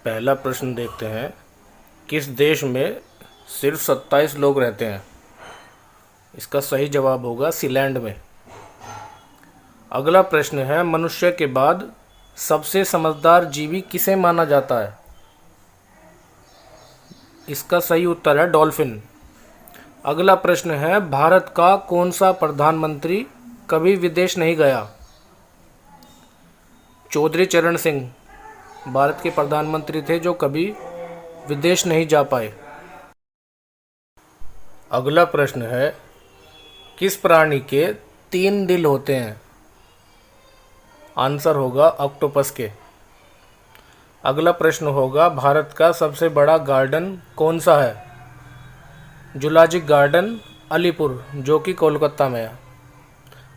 पहला प्रश्न देखते हैं। किस देश में सिर्फ 27 लोग रहते हैं? इसका सही जवाब होगा सीलैंड में। अगला प्रश्न है, मनुष्य के बाद सबसे समझदार जीवी किसे माना जाता है? इसका सही उत्तर है डॉल्फिन। अगला प्रश्न है, भारत का कौन सा प्रधानमंत्री कभी विदेश नहीं गया? चौधरी चरण सिंह भारत के प्रधानमंत्री थे जो कभी विदेश नहीं जा पाए। अगला प्रश्न है, किस प्राणी के 3 दिल होते हैं? आंसर होगा ऑक्टोपस के। अगला प्रश्न होगा, भारत का सबसे बड़ा गार्डन कौन सा है? जूलॉजिक गार्डन अलीपुर जो कि कोलकाता में है।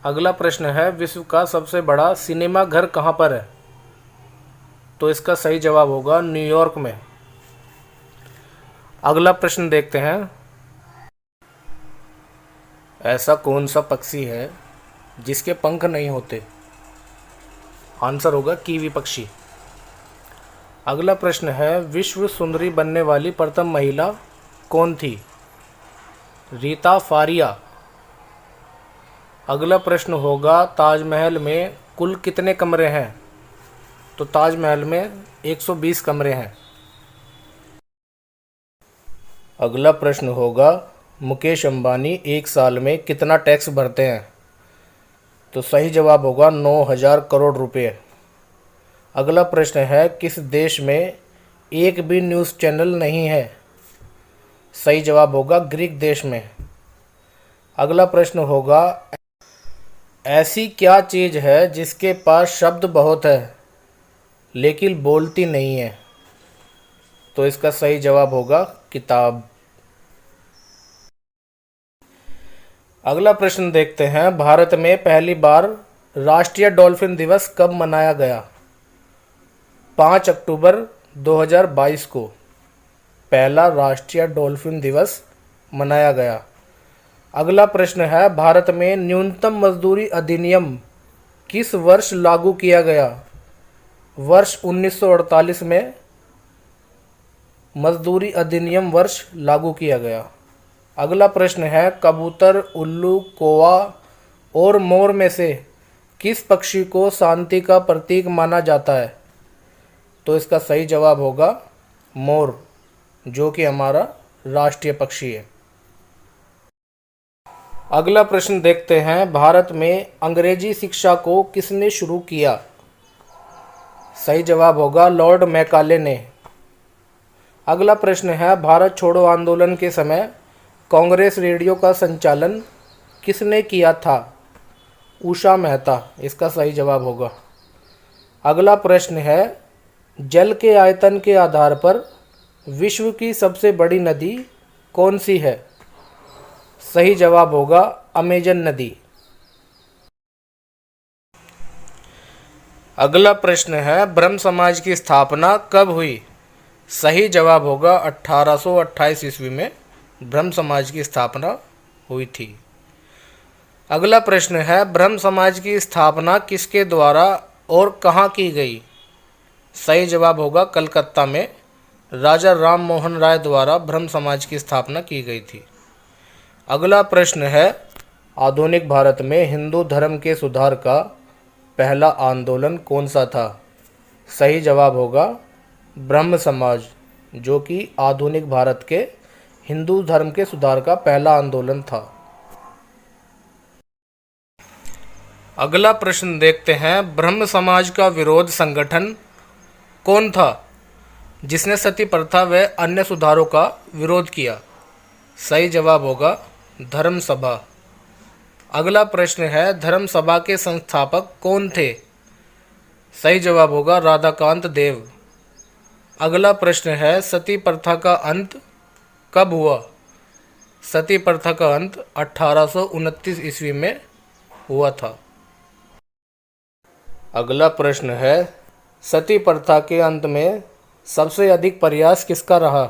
अगला प्रश्न है, विश्व का सबसे बड़ा सिनेमा घर कहाँ पर है? तो इसका सही जवाब होगा न्यूयॉर्क में। अगला प्रश्न देखते हैं, ऐसा कौन सा पक्षी है जिसके पंख नहीं होते? आंसर होगा कीवी पक्षी। अगला प्रश्न है, विश्व सुंदरी बनने वाली प्रथम महिला कौन थी? रीता फारिया। अगला प्रश्न होगा, ताजमहल में कुल कितने कमरे हैं? तो ताजमहल में 120 कमरे हैं। अगला प्रश्न होगा, मुकेश अंबानी एक साल में कितना टैक्स भरते हैं? तो सही जवाब होगा 9,000 करोड़ रुपए। अगला प्रश्न है, किस देश में एक भी न्यूज़ चैनल नहीं है? सही जवाब होगा ग्रीक देश में। अगला प्रश्न होगा, ऐसी क्या चीज़ है जिसके पास शब्द बहुत है लेकिन बोलती नहीं है? तो इसका सही जवाब होगा किताब। अगला प्रश्न देखते हैं, भारत में पहली बार राष्ट्रीय डॉल्फिन दिवस कब मनाया गया? 5 अक्टूबर 2022 को पहला राष्ट्रीय डॉल्फिन दिवस मनाया गया। अगला प्रश्न है, भारत में न्यूनतम मजदूरी अधिनियम किस वर्ष लागू किया गया? वर्ष 1948 में मजदूरी अधिनियम वर्ष लागू किया गया। अगला प्रश्न है, कबूतर, उल्लू, कौवा और मोर में से किस पक्षी को शांति का प्रतीक माना जाता है? तो इसका सही जवाब होगा मोर जो कि हमारा राष्ट्रीय पक्षी है। अगला प्रश्न देखते हैं, भारत में अंग्रेजी शिक्षा को किसने शुरू किया? सही जवाब होगा लॉर्ड मैकाले ने। अगला प्रश्न है, भारत छोड़ो आंदोलन के समय कांग्रेस रेडियो का संचालन किसने किया था? उषा मेहता इसका सही जवाब होगा। अगला प्रश्न है, जल के आयतन के आधार पर विश्व की सबसे बड़ी नदी कौन सी है? सही जवाब होगा अमेजन नदी। अगला प्रश्न है, ब्रह्म समाज की स्थापना कब हुई? सही जवाब होगा 1828 ईस्वी में ब्रह्म समाज की स्थापना हुई थी। अगला प्रश्न है, ब्रह्म समाज की स्थापना किसके द्वारा और कहाँ की गई? सही जवाब होगा कलकत्ता में राजा राम मोहन राय द्वारा ब्रह्म समाज की स्थापना की गई थी। अगला प्रश्न है, आधुनिक भारत में हिंदू धर्म के सुधार का पहला आंदोलन कौन सा था? सही जवाब होगा ब्रह्म समाज जो कि आधुनिक भारत के हिंदू धर्म के सुधार का पहला आंदोलन था। अगला प्रश्न देखते हैं, ब्रह्म समाज का विरोध संगठन कौन था जिसने सती प्रथा व अन्य सुधारों का विरोध किया? सही जवाब होगा धर्म सभा। अगला प्रश्न है, धर्म सभा के संस्थापक कौन थे? सही जवाब होगा राधाकांत देव। अगला प्रश्न है, सती प्रथा का अंत कब हुआ? सती प्रथा का अंत 1829 ईस्वी में हुआ था। अगला प्रश्न है, सती प्रथा के अंत में सबसे अधिक प्रयास किसका रहा?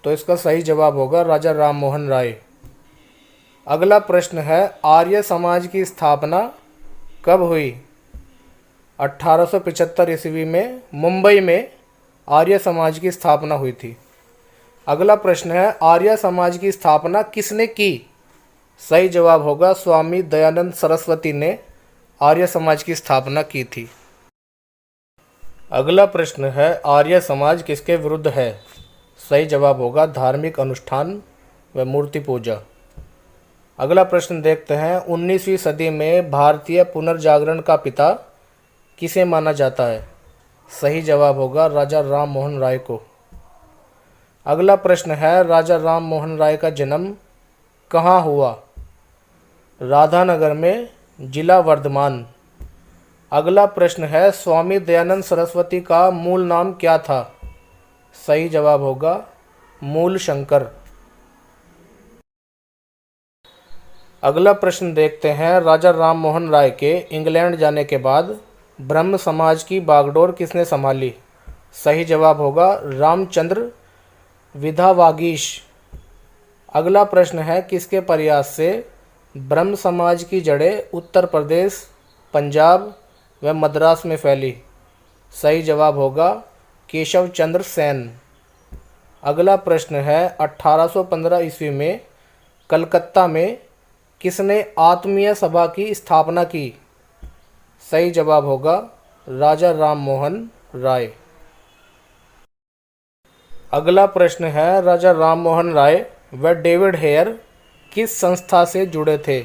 तो इसका सही जवाब होगा राजा राम मोहन राय। अगला प्रश्न है, आर्य समाज की स्थापना कब हुई? 1875 ईस्वी में मुंबई में आर्य समाज की स्थापना हुई थी। अगला प्रश्न है, आर्य समाज की स्थापना किसने की? सही जवाब होगा स्वामी दयानंद सरस्वती ने आर्य समाज की स्थापना की थी। अगला प्रश्न है, आर्य समाज किसके विरुद्ध है? सही जवाब होगा धार्मिक अनुष्ठान व मूर्ति पूजा। अगला प्रश्न देखते हैं, 19वीं सदी में भारतीय पुनर्जागरण का पिता किसे माना जाता है? सही जवाब होगा राजा राम मोहन राय को। अगला प्रश्न है, राजा राम मोहन राय का जन्म कहाँ हुआ? राधानगर में, जिला वर्धमान। अगला प्रश्न है, स्वामी दयानंद सरस्वती का मूल नाम क्या था? सही जवाब होगा मूल शंकर। अगला प्रश्न देखते हैं, राजा राम मोहन राय के इंग्लैंड जाने के बाद ब्रह्म समाज की बागडोर किसने संभाली? सही जवाब होगा रामचंद्र विधावागीश। अगला प्रश्न है, किसके प्रयास से ब्रह्म समाज की जड़ें उत्तर प्रदेश, पंजाब व मद्रास में फैली? सही जवाब होगा केशव चंद्र सेन। अगला प्रश्न है, 1815 ईस्वी में कलकत्ता में किसने आत्मीय सभा की स्थापना की? सही जवाब होगा राजा राम मोहन राय। अगला प्रश्न है, राजा राम मोहन राय व डेविड हेयर किस संस्था से जुड़े थे?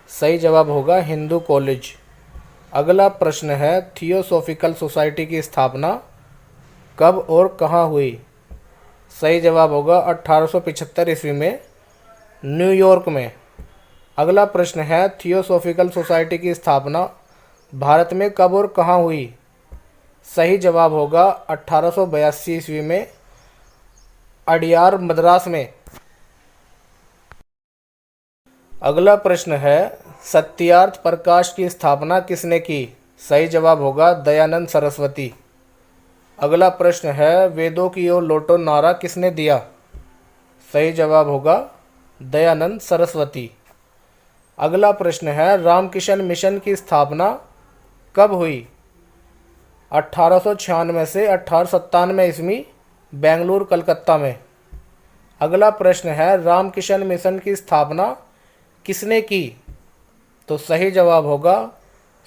सही जवाब होगा हिंदू कॉलेज। अगला प्रश्न है, थियोसॉफिकल सोसाइटी की स्थापना कब और कहाँ हुई? सही जवाब होगा 1875 ईस्वी में न्यूयॉर्क में। अगला प्रश्न है, थियोसॉफिकल सोसाइटी की स्थापना भारत में कब और कहाँ हुई? सही जवाब होगा 1882 ईस्वी में अडियार, मद्रास में। अगला प्रश्न है, सत्यार्थ प्रकाश की स्थापना किसने की? सही जवाब होगा दयानंद सरस्वती। अगला प्रश्न है, वेदों की ओर लौटो नारा किसने दिया? सही जवाब होगा दयानंद सरस्वती। अगला प्रश्न है, रामकिशन मिशन की स्थापना कब हुई? 1896 से 1897 ईस्वी, बेंगलुरु, कलकत्ता में। अगला प्रश्न है, रामकिशन मिशन की स्थापना किसने की? तो सही जवाब होगा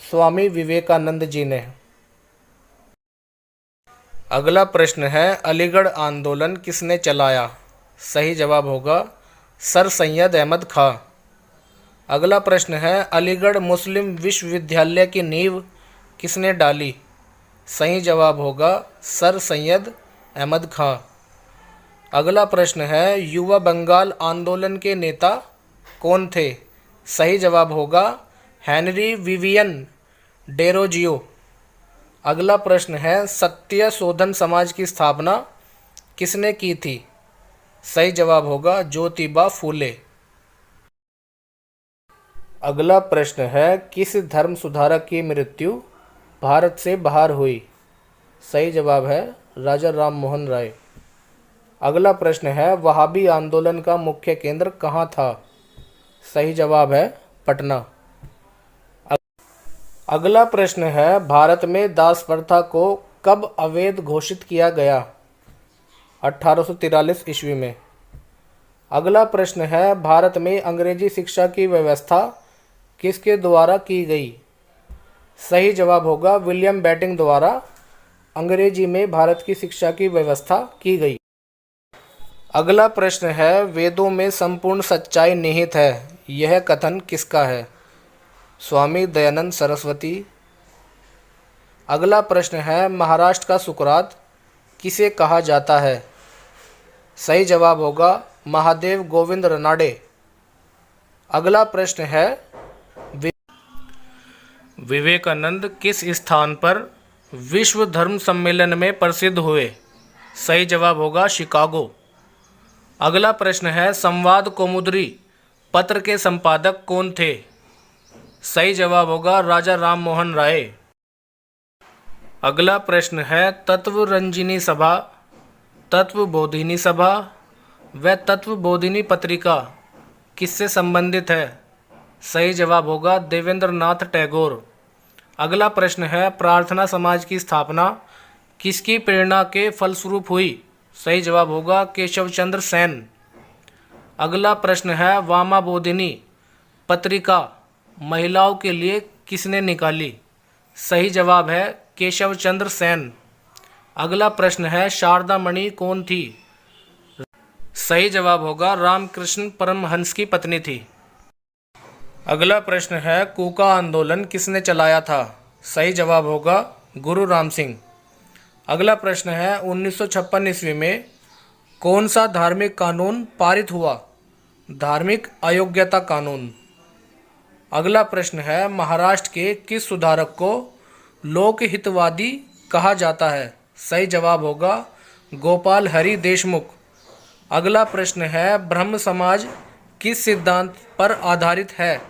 स्वामी विवेकानंद जी ने। अगला प्रश्न है, अलीगढ़ आंदोलन किसने चलाया? सही जवाब होगा सर सैयद अहमद खां। अगला प्रश्न है, अलीगढ़ मुस्लिम विश्वविद्यालय की नींव किसने डाली? सही जवाब होगा सर सैयद अहमद खां। अगला प्रश्न है, युवा बंगाल आंदोलन के नेता कौन थे? सही जवाब होगा हेनरी विवियन डेरोजियो। अगला प्रश्न है, सत्य शोधन समाज की स्थापना किसने की थी? सही जवाब होगा ज्योतिबा फूले। अगला प्रश्न है, किस धर्म सुधारक की मृत्यु भारत से बाहर हुई? सही जवाब है राजा राम मोहन राय। अगला प्रश्न है, वहाबी आंदोलन का मुख्य केंद्र कहाँ था? सही जवाब है पटना। अगला प्रश्न है, भारत में दास प्रथा को कब अवैध घोषित किया गया? 1843 ईस्वी में। अगला प्रश्न है, भारत में अंग्रेजी शिक्षा की व्यवस्था किसके द्वारा की गई? सही जवाब होगा विलियम बेंटिंक द्वारा अंग्रेजी में भारत की शिक्षा की व्यवस्था की गई। अगला प्रश्न है, वेदों में संपूर्ण सच्चाई निहित है, यह कथन किसका है? स्वामी दयानंद सरस्वती। अगला प्रश्न है, महाराष्ट्र का सुकरात किसे कहा जाता है? सही जवाब होगा महादेव गोविंद रनाडे। अगला प्रश्न है, विवेकानंद किस स्थान पर विश्व धर्म सम्मेलन में प्रसिद्ध हुए? सही जवाब होगा शिकागो। अगला प्रश्न है, संवाद कौमुदी पत्र के संपादक कौन थे? सही जवाब होगा राजा राम मोहन राय। अगला प्रश्न है, तत्वरंजिनी सभा, तत्वबोधिनी सभा व तत्वबोधिनी पत्रिका किससे संबंधित है? सही जवाब होगा देवेंद्र नाथ टैगोर। अगला प्रश्न है, प्रार्थना समाज की स्थापना किसकी प्रेरणा के फलस्वरूप हुई? सही जवाब होगा केशव चंद्र सेन। अगला प्रश्न है, वामाबोधिनी पत्रिका महिलाओं के लिए किसने निकाली? सही जवाब है केशव चंद्र सेन। अगला प्रश्न है, शारदा मणि कौन थी? सही जवाब होगा रामकृष्ण परमहंस की पत्नी थी। अगला प्रश्न है, कूका आंदोलन किसने चलाया था? सही जवाब होगा गुरु राम सिंह। अगला प्रश्न है, 1956 ईस्वी में कौन सा धार्मिक कानून पारित हुआ? धार्मिक अयोग्यता कानून। अगला प्रश्न है, महाराष्ट्र के किस सुधारक को लोकहितवादी कहा जाता है? सही जवाब होगा गोपाल हरि देशमुख। अगला प्रश्न है, ब्रह्म समाज किस सिद्धांत पर आधारित है?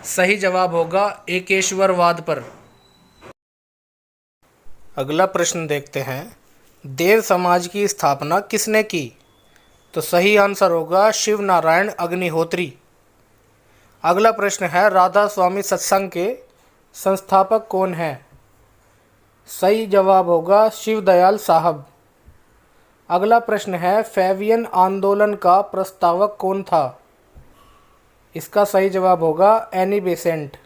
सही जवाब होगा एकेश्वरवाद पर। अगला प्रश्न देखते हैं, देव समाज की स्थापना किसने की? तो सही आंसर होगा शिव नारायण अग्निहोत्री। अगला प्रश्न है, राधा स्वामी सत्संग के संस्थापक कौन हैं? सही जवाब होगा शिव दयाल साहब। अगला प्रश्न है, फैबियन आंदोलन का प्रस्तावक कौन था? इसका सही जवाब होगा एनी बेसेंट।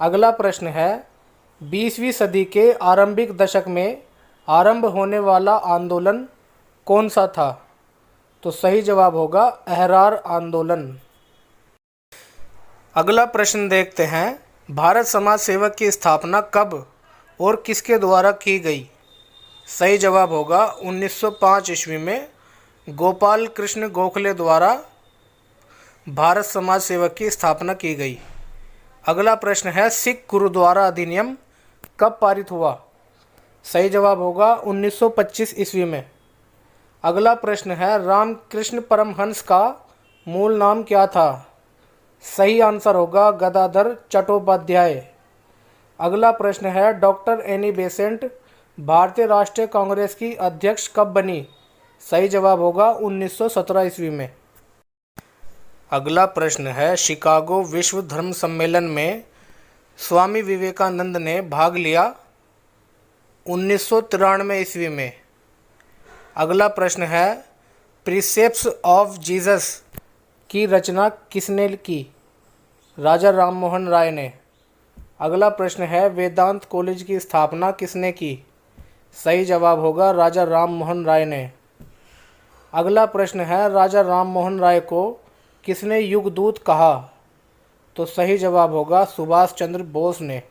अगला प्रश्न है, 20वीं सदी के आरंभिक दशक में आरंभ होने वाला आंदोलन कौन सा था? तो सही जवाब होगा अहरार आंदोलन। अगला प्रश्न देखते हैं, भारत समाज सेवक की स्थापना कब और किसके द्वारा की गई? सही जवाब होगा 1905 ईस्वी में गोपाल कृष्ण गोखले द्वारा भारत समाज सेवक की स्थापना की गई। अगला प्रश्न है, सिख गुरुद्वारा अधिनियम कब पारित हुआ? सही जवाब होगा 1925 ईस्वी में। अगला प्रश्न है, रामकृष्ण परमहंस का मूल नाम क्या था? सही आंसर होगा गदाधर चट्टोपाध्याय। अगला प्रश्न है, डॉक्टर एनी बेसेंट भारतीय राष्ट्रीय कांग्रेस की अध्यक्ष कब बनी? सही जवाब होगा 1917 ईस्वी में। अगला प्रश्न है, शिकागो विश्व धर्म सम्मेलन में स्वामी विवेकानंद ने भाग लिया 1993 ईस्वी में। अगला प्रश्न है, प्रीसेप्ट्स ऑफ जीसस की रचना किसने की? राजा राममोहन राय ने। अगला प्रश्न है, वेदांत कॉलेज की स्थापना किसने की? सही जवाब होगा राजा राममोहन राय ने। अगला प्रश्न है, राजा राममोहन राय को किसने युगदूत कहा? तो सही जवाब होगा सुभाष चंद्र बोस ने।